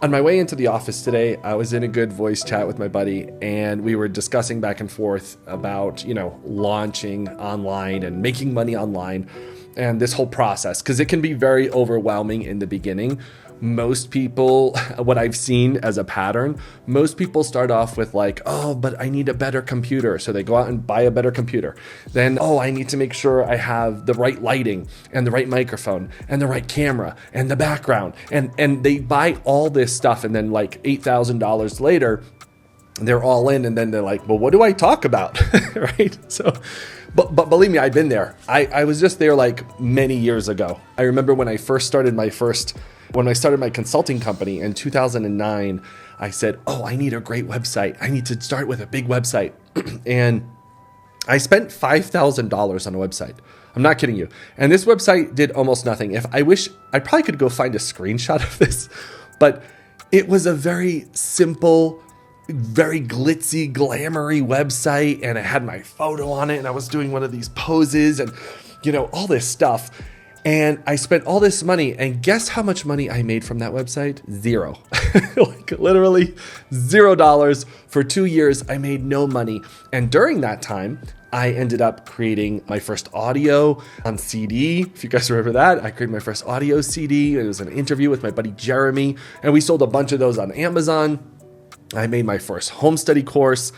On my way into the office today, I was in a good voice chat with my buddy, and we were discussing back and forth about, launching online and making money online and this whole process, because it can be very overwhelming in the beginning. Most people, what I've seen as a pattern, most people start off with like, oh, but I need a better computer. So they go out and buy a better computer. Then, oh, I need to make sure I have the right lighting and the right microphone and the right camera and the background. And they buy all this stuff. And then like $8,000 later, they're all in. And then they're like, well, what do I talk about? Right? So, but believe me, I've been there. I was just there like many years ago. I remember when I started my consulting company in 2009, I said, oh, I need a great website. I need to start with a big website. And I spent $5,000 on a website. I'm not kidding you. And this website did almost nothing. I probably could go find a screenshot of this, but it was a very simple, very glitzy, glamoury website. And it had my photo on it. And I was doing one of these poses and, all this stuff. And I spent all this money, and guess how much money I made from that website? Zero. Like literally $0 for 2 years. I made no money. And during that time, I ended up creating my first audio on CD. If you guys remember that, I created my first audio CD. It was an interview with my buddy Jeremy, and we sold a bunch of those on Amazon. I made my first home study course.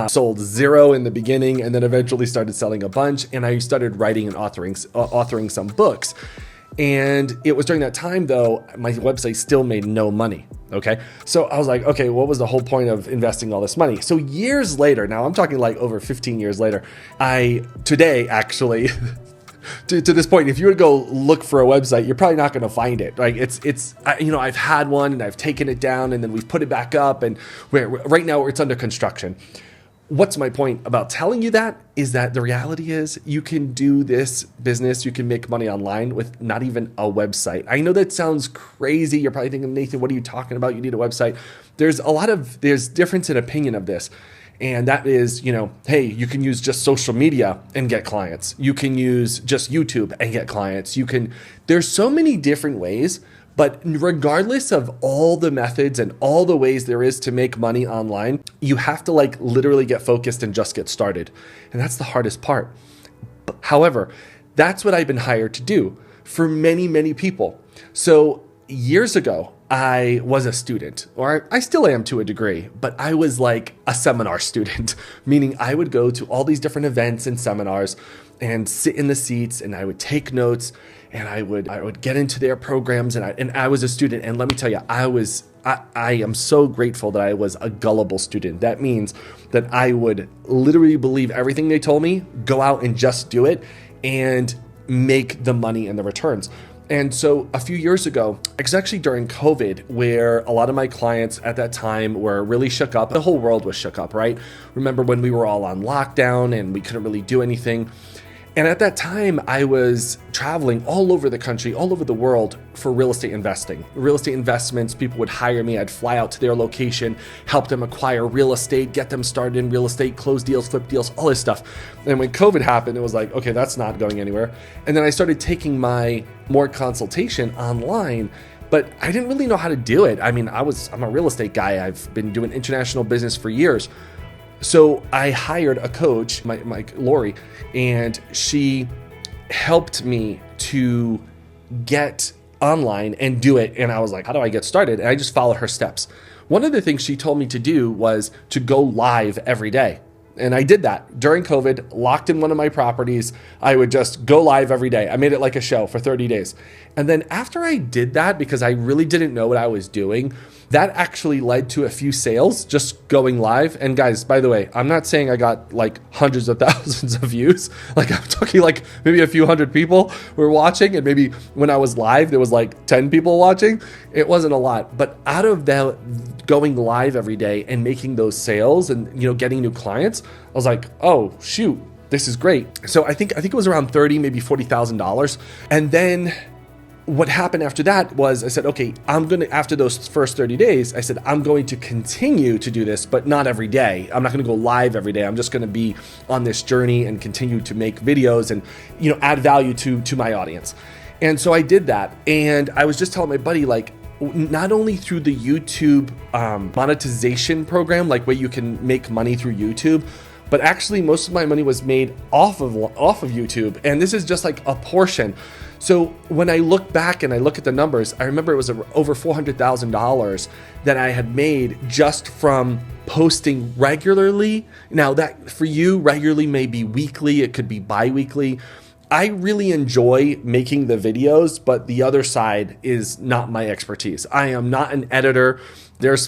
Sold zero in the beginning, and then eventually started selling a bunch. And I started writing and authoring some books. And it was during that time, though, my website still made no money. Okay. So I was like, okay, what was the whole point of investing all this money? So years later, now I'm talking like over 15 years later, today actually, to this point, if you were to go look for a website, you're probably not going to find it. Like I've had one and I've taken it down and then we've put it back up, and right now it's under construction. What's my point about telling you that is that the reality is you can do this business, you can make money online with not even a website. I know that sounds crazy. You're probably thinking, Nathan, what are you talking about? You need a website. There's difference in opinion of this. And that is, hey, you can use just social media and get clients. You can use just YouTube and get clients. There's so many different ways. But regardless of all the methods and all the ways there is to make money online, you have to literally get focused and just get started. And that's the hardest part. However, that's what I've been hired to do for many, many people. So years ago, I was a student, or I still am to a degree, but I was like a seminar student, meaning I would go to all these different events and seminars and sit in the seats, and I would take notes, and I would get into their programs, and I was a student. And let me tell you, I am so grateful that I was a gullible student. That means that I would literally believe everything they told me, go out and just do it, and make the money and the returns. And so a few years ago, it's actually during COVID, where a lot of my clients at that time were really shook up. The whole world was shook up, right? Remember when we were all on lockdown and we couldn't really do anything? And at that time, I was traveling all over the country, all over the world for real estate investing. Real estate investments, people would hire me. I'd fly out to their location, help them acquire real estate, get them started in real estate, close deals, flip deals, all this stuff. And when COVID happened, it was like, okay, that's not going anywhere. And then I started taking my more consultation online, but I didn't really know how to do it. I mean, I'm a real estate guy. I've been doing international business for years. So I hired a coach, my Lori, and she helped me to get online and do it. And I was like, how do I get started? And I just followed her steps. One of the things she told me to do was to go live every day. And I did that during COVID, locked in one of my properties. I would just go live every day. I made it like a show for 30 days. And then after I did that, because I really didn't know what I was doing, that actually led to a few sales just going live. And guys, by the way, I'm not saying I got like hundreds of thousands of views. Like I'm talking like maybe a few hundred people were watching. And maybe when I was live, there was like 10 people watching. It wasn't a lot. But out of that going live every day and making those sales and, getting new clients, I was like, oh, shoot, this is great. So I think it was around $30,000, maybe $40,000. And then what happened after that was I said, okay, after those first 30 days, I said, I'm going to continue to do this, but not every day. I'm not going to go live every day. I'm just going to be on this journey and continue to make videos and, add value to my audience. And so I did that. And I was just telling my buddy, like, not only through the YouTube monetization program, like where you can make money through YouTube, but actually most of my money was made off of YouTube. And this is just like a portion. So when I look back and I look at the numbers, I remember it was over $400,000 that I had made just from posting regularly. Now that for you, regularly may be weekly, it could be bi-weekly. I really enjoy making the videos, but the other side is not my expertise. I am not an editor. There's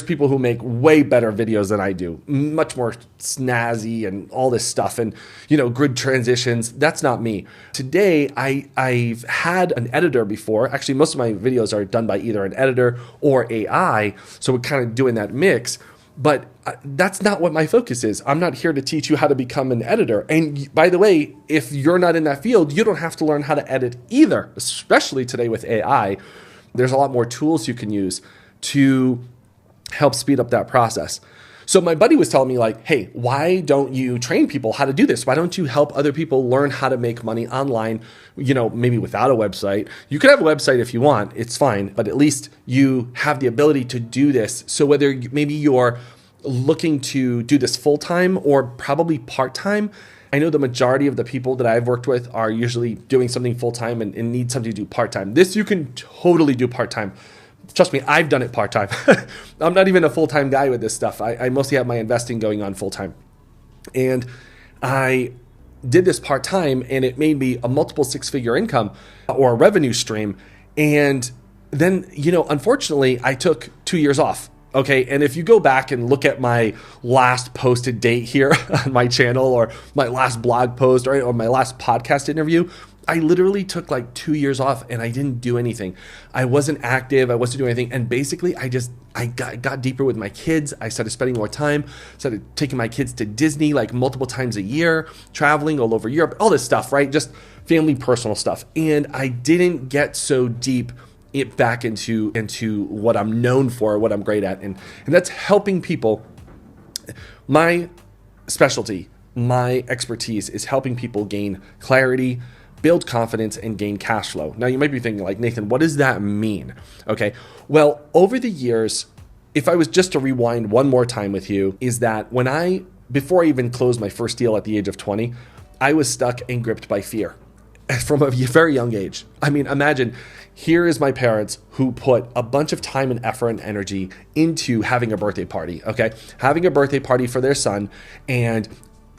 people who make way better videos than I do, much more snazzy and all this stuff and, grid transitions. That's not me. Today, I've had an editor before. Actually, most of my videos are done by either an editor or AI. So we're kind of doing that mix. But that's not what my focus is. I'm not here to teach you how to become an editor. And by the way, if you're not in that field, you don't have to learn how to edit either, especially today with AI. There's a lot more tools you can use to help speed up that process. So my buddy was telling me like, hey, why don't you train people how to do this? Why don't you help other people learn how to make money online, maybe without a website? You could have a website if you want, it's fine, but at least you have the ability to do this. So whether maybe you're looking to do this full-time or probably part-time, I know the majority of the people that I've worked with are usually doing something full-time and need something to do part-time. This you can totally do part-time. Trust me, I've done it part-time. I'm not even a full-time guy with this stuff. I mostly have my investing going on full-time. And I did this part-time and it made me a multiple six-figure income or a revenue stream. And then, unfortunately, I took 2 years off. Okay, and if you go back and look at my last posted date here on my channel or my last blog post or my last podcast interview, I literally took like 2 years off and I didn't do anything. I wasn't active. I wasn't doing anything. And basically I got deeper with my kids. I started spending more time, started taking my kids to Disney like multiple times a year, traveling all over Europe, all this stuff, right? Just family, personal stuff. And I didn't get so deep back into what I'm known for, what I'm great at. And that's helping people. My specialty, my expertise is helping people gain clarity, build confidence, and gain cash flow. Now you might be thinking like, Nathan, what does that mean? Okay. Well, over the years, if I was just to rewind one more time with you, is that before I even closed my first deal at the age of 20, I was stuck and gripped by fear from a very young age. I mean, imagine, here is my parents who put a bunch of time and effort and energy into having a birthday party, okay? Having a birthday party for their son, and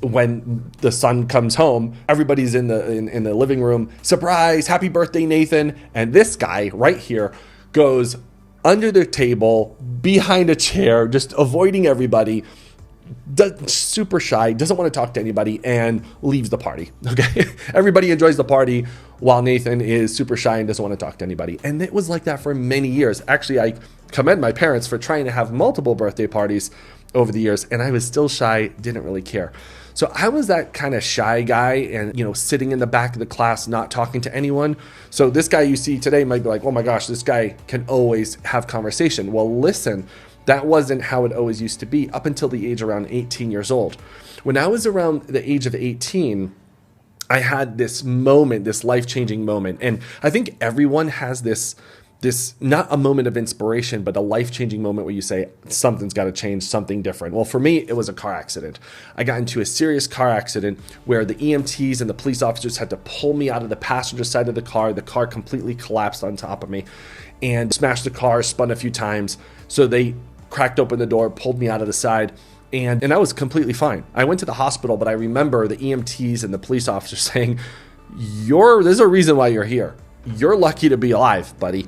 when the son comes home, everybody's in the living room, surprise, happy birthday, Nathan. And this guy right here goes under the table, behind a chair, just avoiding everybody, super shy, doesn't want to talk to anybody, and leaves the party. Okay, everybody enjoys the party while Nathan is super shy and doesn't want to talk to anybody. And it was like that for many years. Actually, I commend my parents for trying to have multiple birthday parties over the years, and I was still shy, didn't really care. So I was that kind of shy guy and, sitting in the back of the class, not talking to anyone. So this guy you see today might be like, oh my gosh, this guy can always have conversation. Well, listen, that wasn't how it always used to be up until the age around 18 years old. When I was around the age of 18, I had this moment, this life-changing moment. And I think everyone has this not a moment of inspiration, but a life-changing moment where you say, something's got to change, something different. Well, for me, it was a car accident. I got into a serious car accident where the EMTs and the police officers had to pull me out of the passenger side of the car. The car completely collapsed on top of me and smashed the car, spun a few times. So they cracked open the door, pulled me out of the side, and I was completely fine. I went to the hospital, but I remember the EMTs and the police officers saying, there's a reason why you're here. You're lucky to be alive, buddy.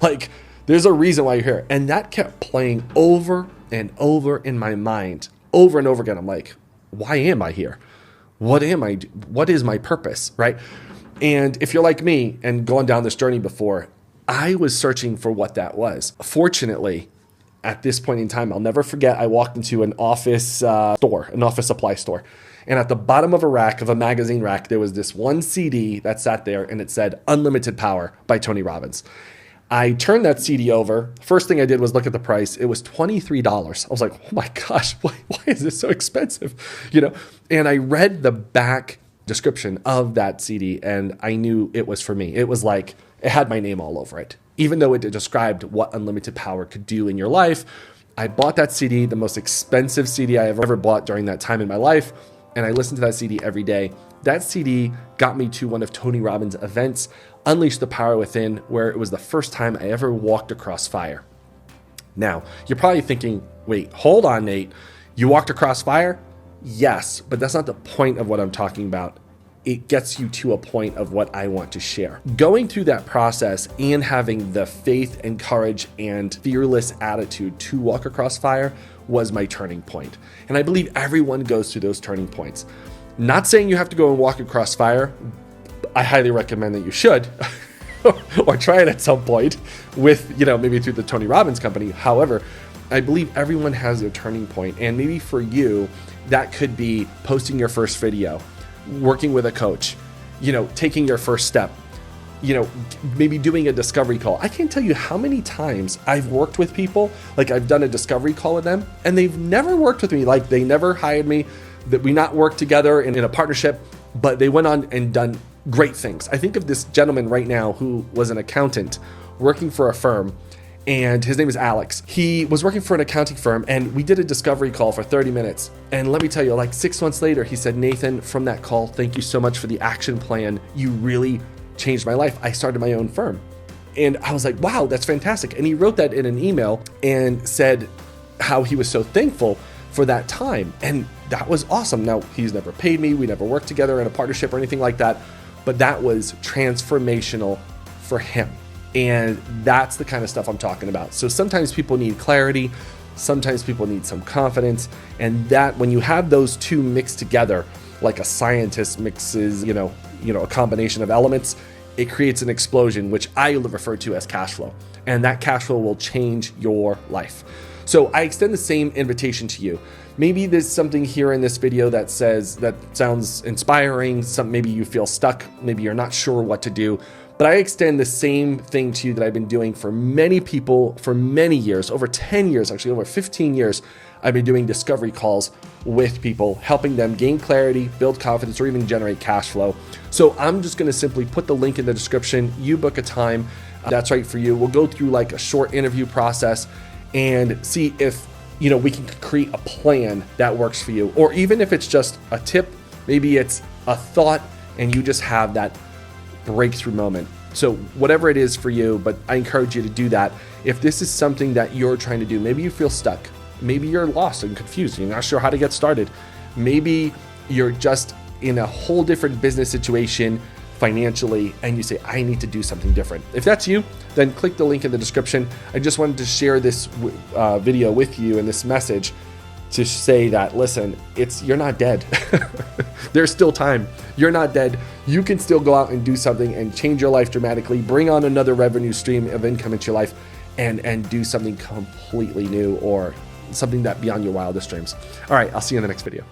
Like, there's a reason why you're here. And that kept playing over and over in my mind, over and over again. I'm like, why am I here? What am I? What is my purpose, right? And if you're like me and going down this journey before, I was searching for what that was. Fortunately, at this point in time, I'll never forget, I walked into an office store, an office supply store. And at the bottom of a magazine rack, there was this one CD that sat there and it said Unlimited Power by Tony Robbins. I turned that CD over. First thing I did was look at the price. It was $23. I was like, oh my gosh, why is this so expensive? And I read the back description of that CD and I knew it was for me. It was like, it had my name all over it. even though it described what unlimited power could do in your life. I bought that CD, the most expensive CD I ever bought during that time in my life, and I listened to that CD every day. That CD got me to one of Tony Robbins' events, Unleash the Power Within, where it was the first time I ever walked across fire. Now, you're probably thinking, wait, hold on, Nate. You walked across fire? Yes, but that's not the point of what I'm talking about. It gets you to a point of what I want to share. Going through that process and having the faith and courage and fearless attitude to walk across fire was my turning point. And I believe everyone goes through those turning points. Not saying you have to go and walk across fire. I highly recommend that you should, or try it at some point with, maybe through the Tony Robbins company. However, I believe everyone has their turning point. And maybe for you, that could be posting your first video, working with a coach, taking your first step, maybe doing a discovery call. I can't tell you how many times I've worked with people, like I've done a discovery call with them, and they've never worked with me. Like they never hired me, that we not worked together in a partnership, but they went on and done great things. I think of this gentleman right now who was an accountant working for a firm, and his name is Alex. He was working for an accounting firm, and we did a discovery call for 30 minutes. And let me tell you, like 6 months later, he said, Nathan, from that call, thank you so much for the action plan. You really changed my life. I started my own firm. And I was like, wow, that's fantastic. And he wrote that in an email and said how he was so thankful for that time. And that was awesome. Now, he's never paid me. We never worked together in a partnership or anything like that. But that was transformational for him. And that's the kind of stuff I'm talking about. So sometimes people need clarity. Sometimes people need some confidence. And that when you have those two mixed together, like a scientist mixes, a combination of elements, it creates an explosion, which I refer to as cash flow. And that cash flow will change your life. So I extend the same invitation to you. Maybe there's something here in this video that sounds inspiring. Maybe you feel stuck. Maybe you're not sure what to do. But I extend the same thing to you that I've been doing for many people for many years, over 10 years, actually over 15 years. I've been doing discovery calls with people, helping them gain clarity, build confidence, or even generate cash flow. So I'm just going to simply put the link in the description. You book a time that's right for you. We'll go through like a short interview process and see if we can create a plan that works for you. Or even if it's just a tip, maybe it's a thought and you just have that breakthrough moment. So whatever it is for you, but I encourage you to do that. If this is something that you're trying to do, maybe you feel stuck. Maybe you're lost and confused. You're not sure how to get started. Maybe you're just in a whole different business situation financially and you say, I need to do something different. If that's you, then click the link in the description. I just wanted to share this video with you and this message to say that, listen, you're not dead. There's still time. You're not dead. You can still go out and do something and change your life dramatically, bring on another revenue stream of income into your life and do something completely new or something that beyond your wildest dreams. All right, I'll see you in the next video.